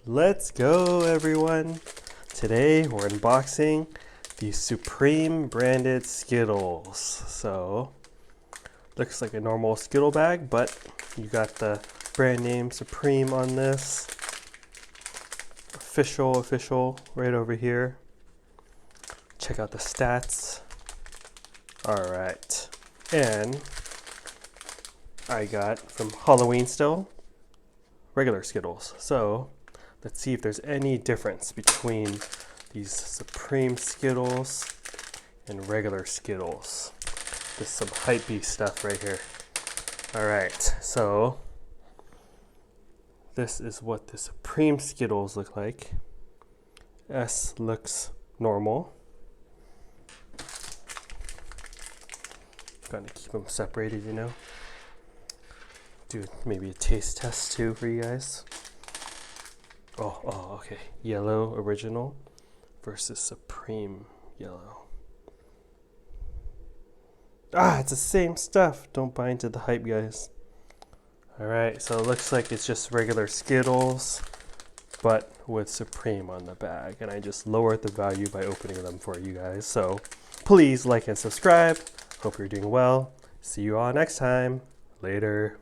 Let's go, everyone. Today we're unboxing the Supreme branded Skittles. So, looks like a normal Skittle bag, but you got the brand name Supreme on this. Official, right over here. Check out the stats. All right. And I got from Halloween still, regular Skittles. So let's see if there's any difference between these Supreme Skittles and regular Skittles. There's some hypebeast stuff right here. All right, so this is what the Supreme Skittles look like. S looks normal. Gotta keep them separated, you know. Do maybe a taste test too for you guys. Oh, okay. Yellow original versus Supreme yellow. It's the same stuff. Don't buy into the hype, guys. All right, so it looks like it's just regular Skittles, but with Supreme on the bag. And I just lowered the value by opening them for you guys. So please like and subscribe. Hope you're doing well. See you all next time. Later.